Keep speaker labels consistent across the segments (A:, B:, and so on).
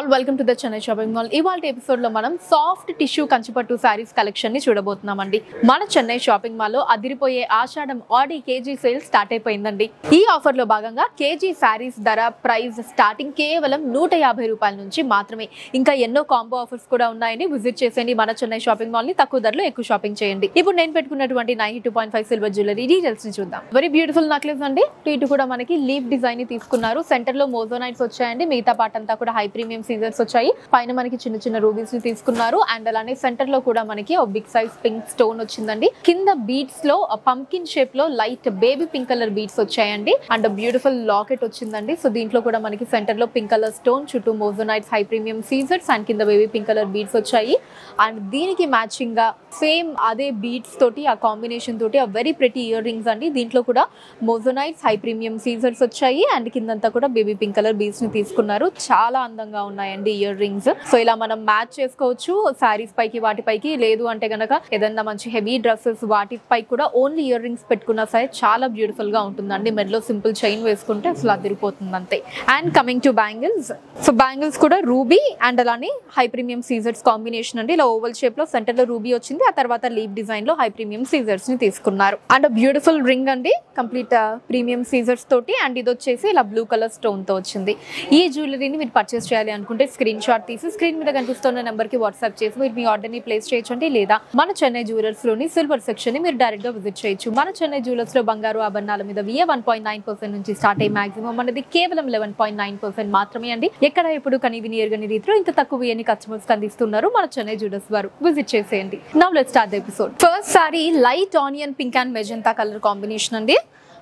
A: All welcome to the Chennai shopping mall. ఇవాళ episode లో మనం సాఫ్ట్ టిష్యూ కంచిపట్టు సారీస్ కలెక్షన్ ని చూడబోతున్నామండి. మన చెన్నై షాపింగ్ మాల్ లో అదిరిపోయే ఆషాఢం ఆడి కేజీ సేల్ స్టార్ట్ అయిపోయిందండి. ఈ ఆఫర్ లో భాగంగా కేజీ సారీస్ ధర ప్రైస్ స్టార్టింగ్ కేవలం 150 రూపాయల నుంచి మాత్రమే. ఇంకా ఎన్నో కాంబో ఆఫర్స్ కూడా ఉన్నాయని విజిట్ చేసేయండి మన చెన్నై షాపింగ్ మాల్ ని. తక్కువ ధరలో ఎక్కువ షాపింగ్ చేయండి. ఇప్పుడు నేను పెట్టుకున్నటువంటి 92.5 సిల్వర్ జ్యువెలరీ డీటెయిల్స్ ని చూద్దాం. వెరీ బ్యూటిఫుల్ నెక్లెస్ అండి. ఇటు కూడా మనకి లీఫ్ డిజైన్ ని తీసుకున్నారు. సెంటర్ లో మోజోనైట్స్ వచ్చాయండి. మిగతా పార్ట్ అంతా కూడా హై ప్రీమియం సీజర్స్ వచ్చాయి. పైన మనకి చిన్న చిన్న రూబీస్ ని తీసుకున్నారు. అండ్ అలానే సెంటర్ లో కూడా మనకి ఒక బిగ్ సైజ్ పింక్ స్టోన్ వచ్చిందండి. కింద బీడ్స్ లో పంకిన్ షేప్ లో light baby pink colour beads వచ్చాయండి. అండ్ బ్యూటిఫుల్ లాకెట్ వచ్చిందండి. సో దీంట్లో కూడా మనకి సెంటర్ లో పింక్ కలర్ స్టోన్, చుట్టూ మోజోనైట్స్ హై ప్రీమియం సీజర్స్ అండ్ కింద బేబీ పింక్ కలర్ బీడ్స్ వచ్చాయి. అండ్ దీనికి మ్యాచింగ్ గా సేమ్ అదే బీడ్స్ తోటి ఆ కాంబినేషన్ తోటి ఆ వెరీ ప్రెటీ ఇయర్ రింగ్స్ అండి. దీంట్లో కూడా మోజోనైట్స్ హై ప్రీమియం సీజర్స్ వచ్చాయి. అండ్ కిందంతా కూడా బేబీ పింక్ కలర్ బీడ్స్ ని తీసుకున్నారు. చాలా అందంగా ఉన్నాయండి ఇయర్ రింగ్స్. సో ఇలా మనం మ్యాచ్ చేసుకోవచ్చు సారీస్ పైకి వాటిపైకి. లేదు అంటే గనక ఏదన్నా మంచి హెవీ డ్రెస్సెస్ వాటిపై కూడా ఓన్లీ ఇయర్ రింగ్స్ పెట్టుకున్నా సరే చాలా బ్యూటిఫుల్ గా ఉంటుందండి. మెడలో సింపుల్ చైన్ వేసుకుంటే అసలు అదిరిపోతుంది అంతే. And coming to bangles. So bangles కూడా రూబీ అండ్ అలానే హై ప్రీమియం సీజర్స్ కాంబినేషన్ అండి. ఇలా ఓవల్ షేప్ లో సెంటర్ లో రూబీ వచ్చింది. ఆ తర్వాత లీఫ్ డిజైన్ లో హై ప్రీమియం సీజర్స్ ని తీసుకున్నారు. అండ్ బ్యూటిఫుల్ రింగ్ అండి, కంప్లీట్ ప్రీమియం సీజర్స్ తోటి. అండ్ ఇది వచ్చేసి ఇలా బ్లూ కలర్ స్టోన్ తో వచ్చింది. ఈ జ్యువెలరీని మీరు పర్చేస్ చేయాలి అనుకుంటే స్క్రీన్ షాట్ తీసి స్క్రీన్ మీద కనిపిస్తున్న నెంబర్ కి వాట్సాప్ చేసి మీరు మీ ఆర్డర్ ని ప్లేస్ చేయొచ్చండి. లేదా మన చెన్నై జ్యువెలర్స్ లోని సిల్వర్ సెక్షన్ ని మీరు డైరెక్ట్ గా విజిట్ చేయొచ్చు. మన చెన్నై జ్యువెలర్స్ లో బంగారు ఆభరణాల మీద 1.9% నుంచి స్టార్ట్ అయ్యే మాక్సిమం అనేది కేవలం 11.9% మాత్రమే అండి. ఎక్కడ ఎప్పుడు కనీవిని ఎరగని రీతిలో ఇంత తక్కువ అని కస్టమర్స్ అందిస్తున్నారు మన చెన్నై జ్యువెలర్స్ వారు. విజిట్ చేసేయండి. Now let's start the episode. First sari light onion pink and magenta colour combination అండి.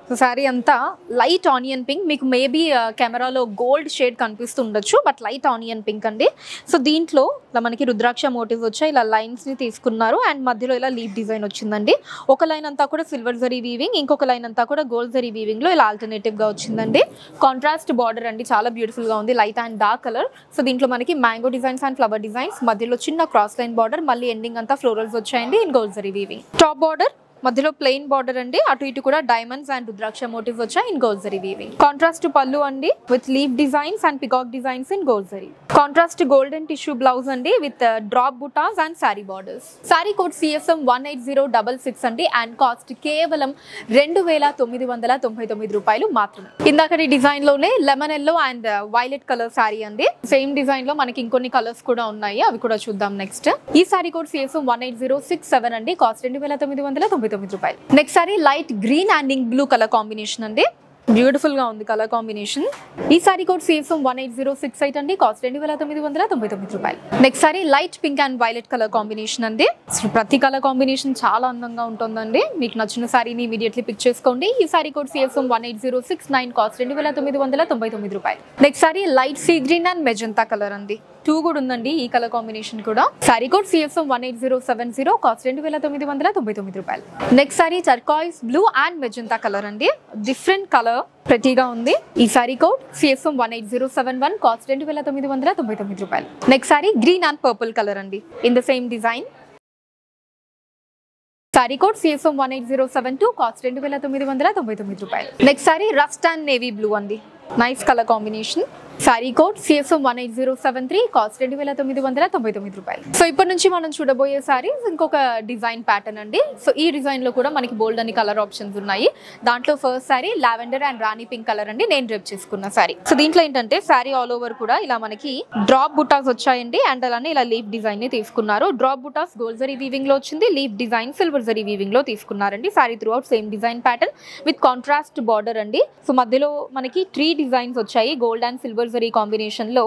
A: సో సారీ అంతా లైట్ ఆనియన్ పింక్. మీకు మేబీ కెమెరాలో గోల్డ్ షేడ్ కనిపిస్తుండొచ్చు, బట్ లైట్ ఆనియన్ పింక్ అండి. సో దీంట్లో ఇలా మనకి రుద్రాక్ష మోటివ్స్ వచ్చాయి. ఇలా లైన్స్ ని తీసుకున్నారు. అండ్ మధ్యలో ఇలా లీఫ్ డిజైన్ వచ్చిందండి. ఒక లైన్ అంతా కూడా సిల్వర్ జరీ వీవింగ్, ఇంకొక లైన్ అంతా కూడా గోల్డ్ జరీ వీవింగ్ లో ఇలా ఆల్టర్నేటివ్ గా వచ్చిందండి. కాంట్రాస్ట్ బార్డర్ అండి, చాలా బ్యూటిఫుల్ గా ఉంది. Light and dark colour. So దీంట్లో మనకి mango designs and flower designs, మధ్యలో చిన్న క్రాస్ లైన్ బార్డర్, మళ్ళీ ఎండింగ్ అంతా ఫ్లోరల్స్ వచ్చాయండి in gold zari weaving. Top border, మధ్యలో ప్లెయిన్ బార్డర్ అండి. అటు ఇటు కూడా డైమండ్స్ అండ్ రుద్రాక్ష మోటివ్స్ వచ్చాయి in gold zari weaving. Contrast పళ్ళు అండి with leaf designs and peacock designs in gold zari. Contrast golden tissue blouse అండి with drop butas and sorry borders. Sorry code CSM 18066 అండి. అండ్ కాస్ట్ కేవలం 2999 రూపాయలు మాత్రమే. ఇందాకటి డిజైన్ లోనే lemon yellow and violet colour sorry అండి. సేమ్ డిజైన్ లో మనకి ఇంకొన్ని కలర్స్ కూడా ఉన్నాయి, అవి కూడా చూద్దాం నెక్స్ట్. ఈ సారీ కోడ్ CSM 18067 అండి. కాస్ట్ 2999 రూపాయలు. Next sari light green and ink blue colour combination అండి. బ్యూటిఫుల్ గా ఉంది కలర్ కాంబినేషన్. ఈ సారీ కోడ్ CSM 18068 అండి. కాస్ట్ 2999 రూపాయలు. Next sari light pink and violet colour combination అండి. ప్రతి కలర్ కాంబినేషన్ చాలా అందంగా ఉంటుందండి. మీకు నచ్చిన సారీని ఇమీడియట్లీ పిక్ చేసుకోండి. ఈ సారీ కోడ్ CSM 18069, కాస్ట్ 2999 రూపాయలు. Next sari light sea green and magenta colour అండి. 2 కూడా ఉందండి ఈ కలర్ కాంబినేషన్ కూడా. సారీ కోడ్ CSM 18070, కాస్ట్ 2999 రూపాయలు. Next sorry turquoise blue and magenta colour అండి. డిఫరెంట్ కలర్, ప్రతిగా ఉంది. ఈ సారీ కోడ్ CSM 18071, కాస్ట్ 2999 రూపాయలు. Next sari green and purple colour అండి in the same design. Sari code CSM 18072, cost 2999 రూపాయలు. Next sari rust and navy blue అండి. Nice colour combination. Sari code CSM 18073, cost 2999 రూపాయలు. So ఇప్పటి నుంచి మనం చూడబోయే సారీస్ ఇంకొక డిజైన్ ప్యాటర్న్ అండి. సో ఈ డిజైన్ లో కూడా మనకి బోల్డ్ అని కలర్ ఆప్షన్స్ ఉన్నాయి. దాంట్లో first sari lavender and rani pink colour అండి. నేను డ్రెప్ చేసుకున్న సారీ. సో దీంట్లో ఏంటంటే సారీ ఆల్ ఓవర్ కూడా ఇలా మనకి డ్రాప్ బుటాస్ వచ్చాయండి. అండ్ అలానే ఇలా లీఫ్ డిజైన్ ని తీసుకున్నారు. డ్రాప్ బుటాస్ గోల్డ్ జరీ వీవింగ్ లో వచ్చింది. Leaf design silver zari weaving లో తీసుకున్నారండి. Sorry through out same design pattern with contrast border అండి. సో మధ్యలో మనకి 3 డిజైన్స్ వచ్చాయి. Gold and silver zari combination లో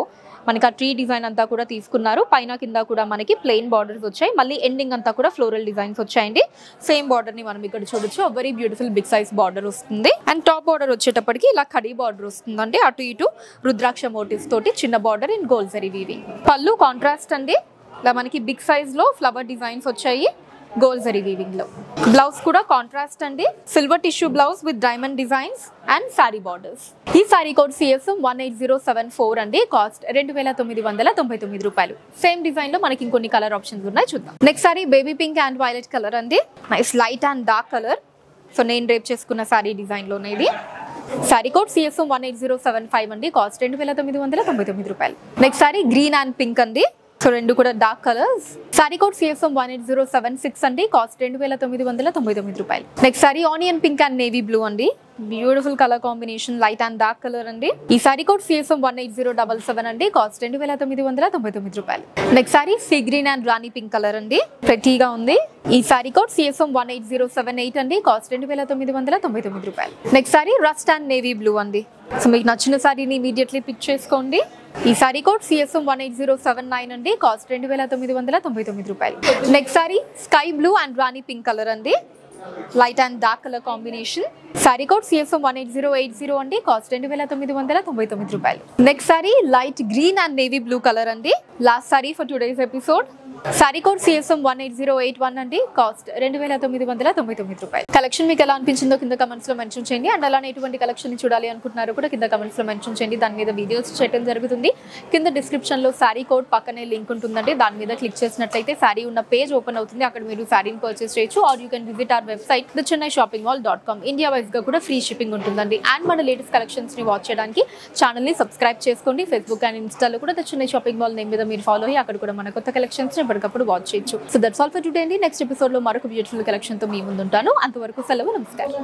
A: మనకి ఆ ట్రీ డిజైన్ అంతా కూడా తీసుకున్నారు. పైన కింద కూడా మనకి ప్లెయిన్ బార్డర్స్ వచ్చాయి. మళ్ళీ ఎండింగ్ అంతా కూడా ఫ్లోరల్ డిజైన్స్ వచ్చాయండి. సేమ్ బార్డర్ ని మనం ఇక్కడ చూడొచ్చు. Very beautiful big size border వస్తుంది. అండ్ టాప్ బార్డర్ వచ్చేటప్పటికి ఇలా కడీ బార్డర్ వస్తుందండి. అటు ఇటు రుద్రాక్ష మోటివ్స్ తోటి చిన్న border in gold zari weaving. పళ్ళు కాంట్రాస్ట్ అండి. ఇలా మనకి బిగ్ సైజ్ లో ఫ్లవర్ డిజైన్స్ వచ్చాయి గోల్డ్ జరీ వీవింగ్ లో. బ్లౌజ్ కూడా కాంట్రాస్ట్ అండి. Silver tissue blouse with diamond designs and sorry borders. ఈ సారీ కోడ్ CSM 18074 అండి. కాస్ట్ 2999 రూపాయలు. సేమ్ డిజైన్ లో మనకి ఇంకొన్ని కలర్ ఆప్షన్స్ ఉన్నాయి, చూద్దాం. Next sari baby pink and violet colour అండి. Nice light and dark colour. So నేను డ్రేప్ చేసుకున్న సారీ డిజైన్ లోనే ఇది. సారీ కోడ్ CSM 18075 అండి, కాస్ట్ 2999 రూపాయలు. Next sari green and pink అండి, సో రెండు కూడా dark colours. Sari code CSM 18076 అండి, కాస్ట్ 2999 రూపాయలు. Next sari onion pink and navy blue అండి, beautiful colour combination, light and dark colour అండి. ఈ సారీ కోడ్ CSM 18077 అండి, కాస్ట్ 2999 రూపాయలు. Next sorry sea green and rani pink colour అండి, ప్రెటీగా ఉంది. ఈ సారీ కోడ్ CSM 18078 అండి, కాస్ట్ 2999 రూపాయలు. Next sari rust and navy blue అండి, సో మీకు నచ్చిన సారీని ఇమీడియట్లీ పిక్ చేసుకోండి. ఈ సారీ కోడ్ CSM 18079 అండి, కాస్ట్ 2999 రూపాయలు. Next sari sky blue and rani pink colour అండి, light and dark colour combination. Sari code CSM 18080 అండి, కాస్ట్ 2999 రూపాయలు. Next sari light green and navy blue colour అండి, last sari for today's episode. Sari code CSM 18081 అండి, cost 2999 రూపాయలు. Collection మీకు ఎలా అనిపించిందో కింద కమెంట్స్ లో మెన్షన్ చేయండి. అండ్ అలానే ఎటువంటి కలెక్షన్ ని చూడాలి అనుకుంటున్నారో కూడా కింద కమెంట్స్ లో మెన్షన్ చేయండి. దాని మీద వీడియోస్ చేయడం జరుగుతుంది. కింద డిస్క్రిప్షన్ లో సారీ కోడ్ పక్కనే లింక్ ఉంటుందండి, దాని మీద క్లిక్ చేసినట్లయితే సారీ ఉన్న పేజ్ ఓపెన్ అవుతుంది. అక్కడ మీరు సారీని పర్చేస్ చేయొచ్చు. Or you can visit our website thechennai-shoppingmall.com. India wise గా కూడా ఫ్రీ షిప్పింగ్ ఉంటుందండి. అండ్ మన లేటెస్ట్ కలెక్షన్స్ ని వాచ్ చేయడానికి ఛానల్ ని సబ్స్క్రైబ్ చేసుకోండి. ఫేస్బుక్ అండ్ ఇన్స్టాలో కూడా the Chennai shopping mall name మీద మీరు ఫాలో అయ్యి అక్కడ కూడా మన కొత్త కలెక్షన్స్ ఎప్పటికప్పుడు వాచ్ చేయొచ్చు. So that's all for today అండి. నెక్స్ట్ ఎపిసోడ్ లో మరొక బ్యూటిఫుల్ కలెక్షన్ తో మీ ముందుంటాను. అంతవరకు సెలవు, నమస్కారం.